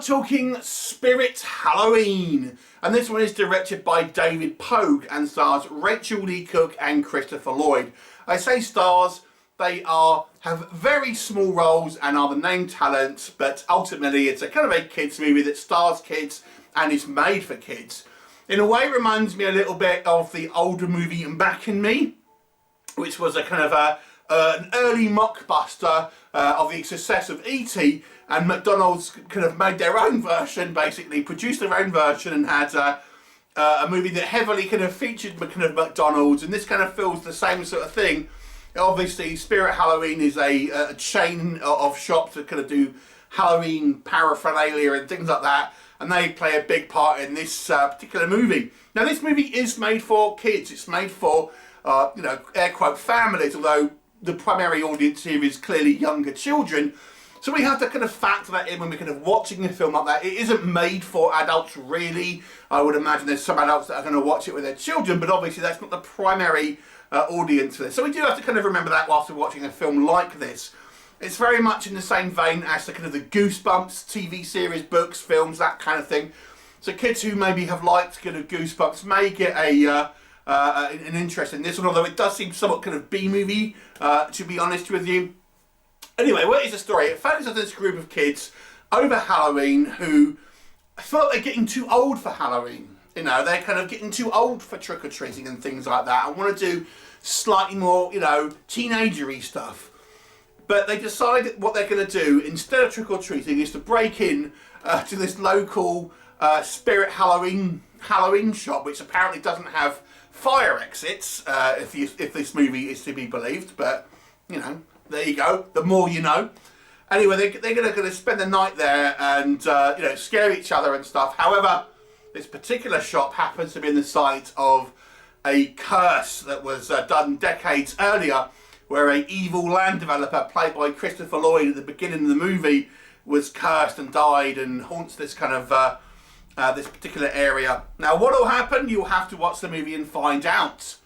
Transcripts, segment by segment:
talking Spirit Halloween, and this one is directed by David Pogue and stars Rachael, Leigh and Christopher Lloyd. I say stars, they have very small roles and are the named talents, but ultimately it's a kind of a kids movie that stars kids and is made for kids. In a way, it reminds me a little bit of the older movie Embark, which was a kind of an early mockbuster of the success of E.T., and McDonald's kind of made their own version, basically produced their own version and had a movie that heavily kind of featured kind of McDonald's, and this kind of feels the same sort of thing. Obviously, Spirit Halloween is a chain of shops that kind of do Halloween paraphernalia and things like that, and they play a big part in this particular movie. Now, this movie is made for kids. It's made for, you know, air quote, families, although the primary audience here is clearly younger children. So we have to kind of factor that in when we're kind of watching a film like that. It isn't made for adults, really. I would imagine there's some adults that are going to watch it with their children, but obviously that's not the primary audience for this. So we do have to kind of remember that whilst we're watching a film like this. It's very much in the same vein as the kind of the Goosebumps TV series, books, films, that kind of thing. So kids who maybe have liked kind of Goosebumps may get an interest in this one, although it does seem somewhat kind of B-movie, to be honest with you. Anyway, what is the story? It focuses on this group of kids over Halloween who felt they're getting too old for Halloween. You know, they're kind of getting too old for trick-or-treating and things like that. I want to do slightly more, you know, teenagery stuff. But they decide what they're going to do, instead of trick-or-treating, is to break in to this local Spirit Halloween shop, which apparently doesn't have fire exits, if this movie is to be believed. But, you know, there you go. The more you know. Anyway, they're going to spend the night there and, you know, scare each other and stuff. However, this particular shop happens to be in the site of a curse that was done decades earlier, where an evil land developer, played by Christopher Lloyd at the beginning of the movie, was cursed and died and haunts this kind of this particular area. Now, what will happen? You'll have to watch the movie and find out.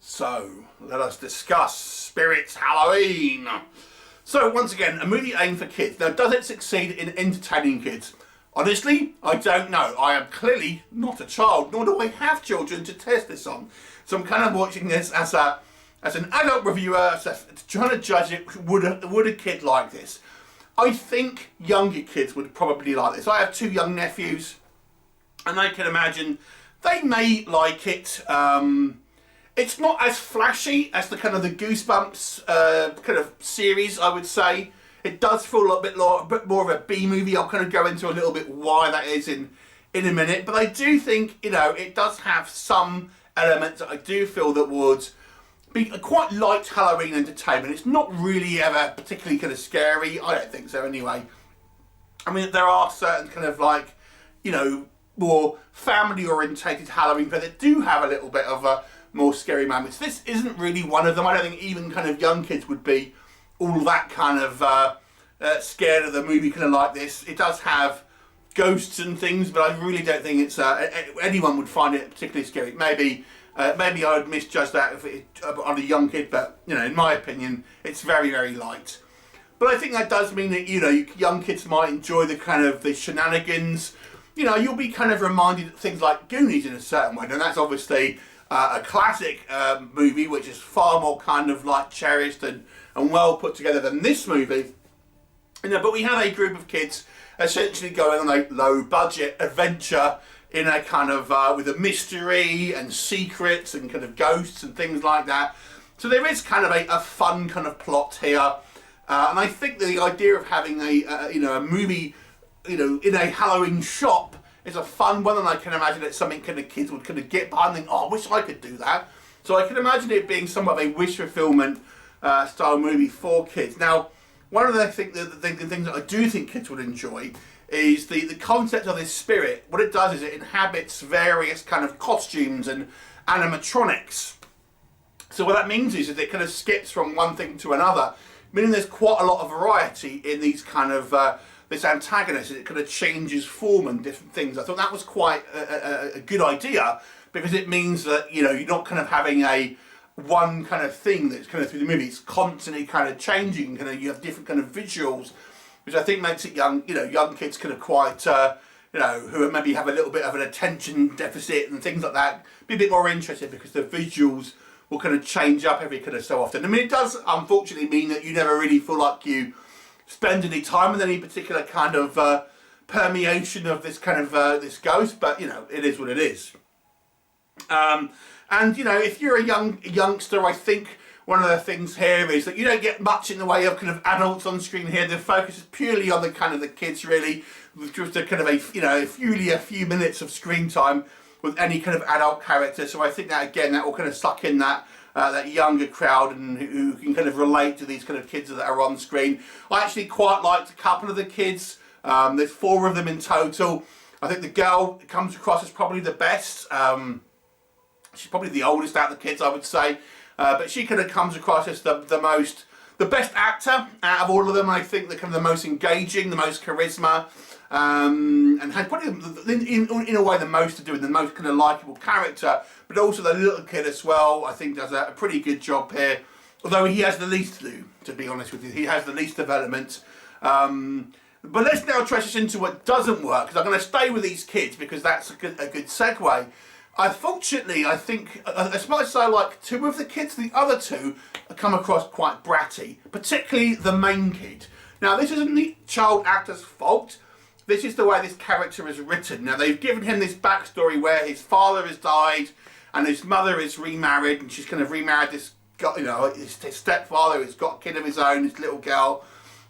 So, let us discuss Spirit Halloween. So, once again, a movie aimed for kids. Now, does it succeed in entertaining kids? Honestly, I don't know. I am clearly not a child, nor do I have children to test this on. So I'm kind of watching this as an adult reviewer, trying to judge it. Would a kid like this? I think younger kids would probably like this. I have two young nephews, and I can imagine they may like it. It's not as flashy as the kind of the Goosebumps kind of series, I would say. It does feel a bit more of a B movie. I'll kind of go into a little bit why that is in a minute. But I do think, you know, it does have some elements that I do feel that would be a quite light Halloween entertainment. It's not really ever particularly kind of scary. I don't think so anyway. I mean, there are certain kind of like, you know, more family orientated Halloween films that do have a little bit of a more scary moments. This isn't really one of them. I don't think even kind of young kids would be all that kind of scared of the movie kind of like this. It does have ghosts and things, but I really don't think it's anyone would find it particularly scary. Maybe I would misjudge that if it on a young kid, but you know, in my opinion, it's very, very light. But I think that does mean that, you know, young kids might enjoy the kind of the shenanigans. You know, you'll be kind of reminded of things like Goonies in a certain way, and that's obviously a classic movie which is far more kind of like cherished and well put together than this movie. You know, but we have a group of kids essentially going on a low budget adventure in a kind of with a mystery and secrets and kind of ghosts and things like that. So there is kind of a fun kind of plot here, and I think the idea of having a movie, you know, in a Halloween shop is a fun one, and I can imagine it's something kind of kids would kind of get behind and think, oh, I wish I could do that. So I can imagine it being somewhat of a wish fulfillment style movie for kids. Now, one of the things that I do think kids would enjoy is the concept of this spirit. What it does is it inhabits various kind of costumes and animatronics. So what that means is that it kind of skips from one thing to another, meaning there's quite a lot of variety in these kind of this antagonist. It kind of changes form and different things. I thought that was quite a good idea, because it means that, you know, you're not kind of having one kind of thing that's kind of through the movie. It's constantly kind of changing. Kind of, you have different kind of visuals which I think makes it young kids kind of quite, who maybe have a little bit of an attention deficit and things like that, be a bit more interested because the visuals will kind of change up every kind of so often. I mean, it does unfortunately mean that you never really feel like you spend any time with any particular kind of permeation of this kind of this ghost, but it is what it is. And if you're a youngster, I think one of the things here is that you don't get much in the way of kind of adults on screen here. The focus is purely on the kind of the kids, really, with just a kind of a few minutes of screen time with any kind of adult character. So I think that again, that will kind of suck in that younger crowd and who can kind of relate to these kind of kids that are on screen. I actually quite liked a couple of the kids. There's 4 of them in total. I think the girl comes across as probably the best. She's probably the oldest out of the kids, I would say. But she kind of comes across as the best actor out of all of them. I think the kind of the most engaging, the most charisma, and had probably in a way the most to do with the most kind of likeable character. But also the little kid as well, I think does a pretty good job here. Although he has the least to do, to be honest with you. He has the least development. But let's now transition into what doesn't work, because I'm going to stay with these kids because that's a good segue. Unfortunately, I think, as much as I like 2 of the kids, the other 2 come across quite bratty, particularly the main kid. Now, this isn't the child actor's fault. This is the way this character is written. Now, they've given him this backstory where his father has died and his mother is remarried, and she's kind of remarried this, his stepfather who's got a kid of his own, this little girl,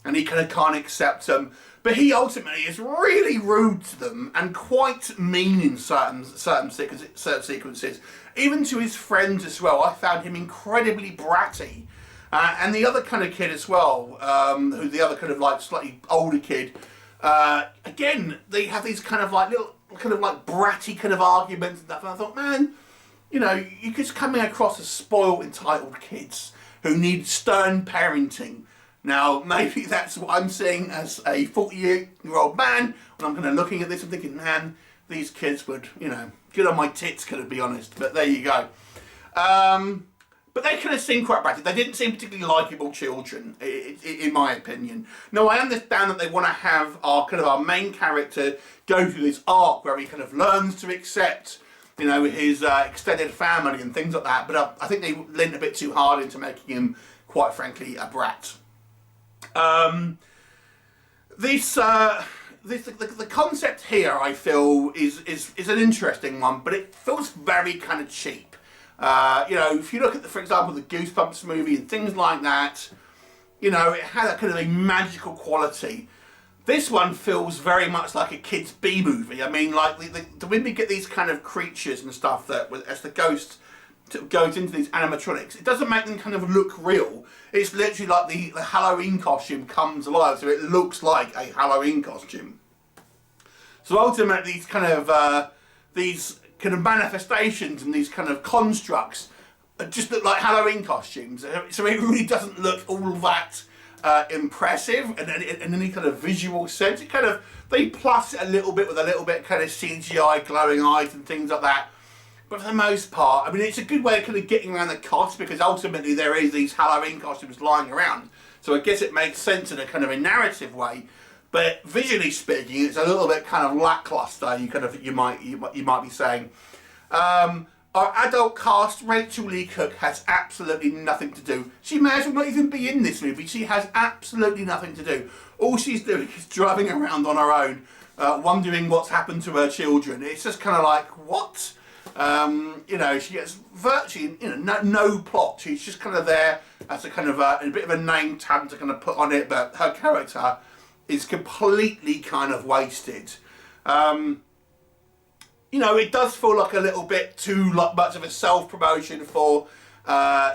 and he kind of can't accept them. But he ultimately is really rude to them and quite mean in certain sequences. Even to his friends as well. I found him incredibly bratty. And the other kind of kid as well, who's the other kind of like slightly older kid, again, they have these kind of like little, kind of like bratty kind of arguments and stuff. And I thought, man, you're just coming across as spoiled, entitled kids who need stern parenting. Now, maybe that's what I'm seeing as a 40-year-old man, when I'm kind of looking at this and thinking, man, these kids would, get on my tits, to be honest. But there you go. But they kind of seem quite bratty. They didn't seem particularly likeable children, in my opinion. Now, I understand that they want to have our main character go through this arc where he kind of learns to accept, his extended family and things like that. But I think they leaned a bit too hard into making him, quite frankly, a brat. The concept here, I feel, is an interesting one, but it feels very kind of cheap. If you look at, for example, the Goosebumps movie and things like that, it had a kind of a magical quality. This one feels very much like a kid's B movie. I mean, like when we get these kind of creatures and stuff that, as the ghost goes into these animatronics, it doesn't make them kind of look real. It's literally like the Halloween costume comes alive, so it looks like a Halloween costume. So ultimately, these kind of manifestations and these kind of constructs just look like Halloween costumes. So it really doesn't look all that impressive in any kind of visual sense. They plus it a little bit with a little bit kind of CGI glowing eyes and things like that. But for the most part, I mean, it's a good way of kind of getting around the cost, because ultimately there is these Halloween costumes lying around. So I guess it makes sense in a kind of a narrative way. But visually speaking, it's a little bit kind of lackluster. You might be saying. Our adult cast, Rachael Leigh Cook, has absolutely nothing to do. She may as well not even be in this movie. She has absolutely nothing to do. All she's doing is driving around on her own, wondering what's happened to her children. It's just kind of like, what? She gets virtually, no plot. She's just kind of there as a kind of a bit of a name tag to kind of put on it, but her character is completely kind of wasted. It does feel like a little bit too much of a self-promotion for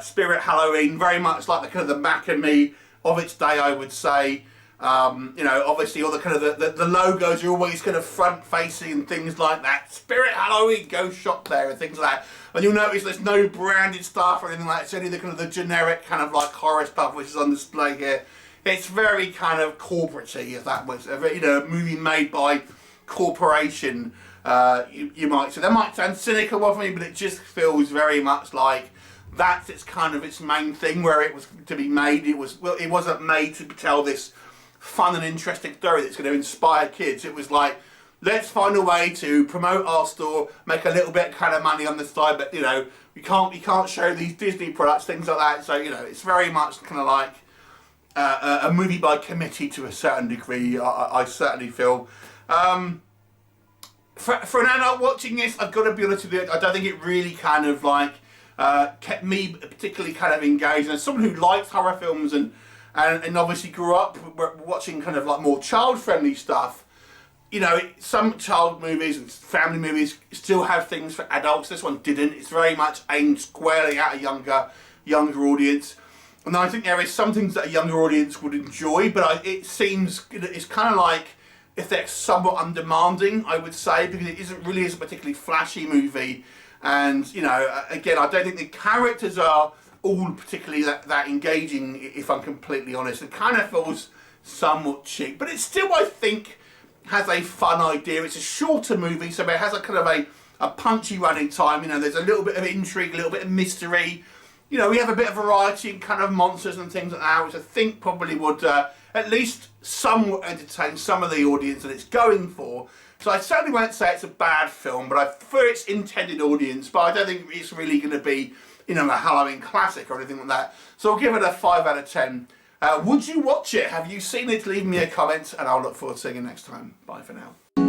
Spirit Halloween, very much like the kind of the Macamee of its day, I would say. Obviously all the kind of the logos are always kind of front-facing and things like that. Spirit Halloween, go shop there and things like that. And you'll notice there's no branded stuff or anything like that. It's only the kind of the generic kind of like horror stuff which is on display here. It's very kind of corporate-y, if that was a movie made by corporation. You might say. That might sound cynical of me, but it just feels very much like that's its main thing where it was to be made. It wasn't made to tell this fun and interesting story that's going to inspire kids. It was like, let's find a way to promote our store, make a little bit kind of money on the side, but you know, we can't show these Disney products, things like that. So you know, it's very much kind of like a movie by committee to a certain degree. I certainly feel. For an adult watching this, I've got to be honest with you, I don't think it really kind of like kept me particularly kind of engaged. And as someone who likes horror films and obviously grew up watching kind of like more child-friendly stuff, you know, some child movies and family movies still have things for adults. This one didn't. It's very much aimed squarely at a younger audience. And I think there is some things that a younger audience would enjoy, but it seems it's kind of like, if they're somewhat undemanding, I would say, because it really isn't a particularly flashy movie. And, you know, again, I don't think the characters are all particularly that engaging, if I'm completely honest. It kind of feels somewhat cheap. But it still, I think, has a fun idea. It's a shorter movie, so it has a kind of a punchy running time. You know, there's a little bit of intrigue, a little bit of mystery. You know, we have a bit of variety and kind of monsters and things like that, which I think probably would at least somewhat entertain some of the audience that it's going for. So I certainly won't say it's a bad film, but for its intended audience, but I don't think it's really going to be, you know, a Halloween classic or anything like that. So I'll give it a 5 out of 10. Would you watch it? Have you seen it? Leave me a comment, and I'll look forward to seeing you next time. Bye for now.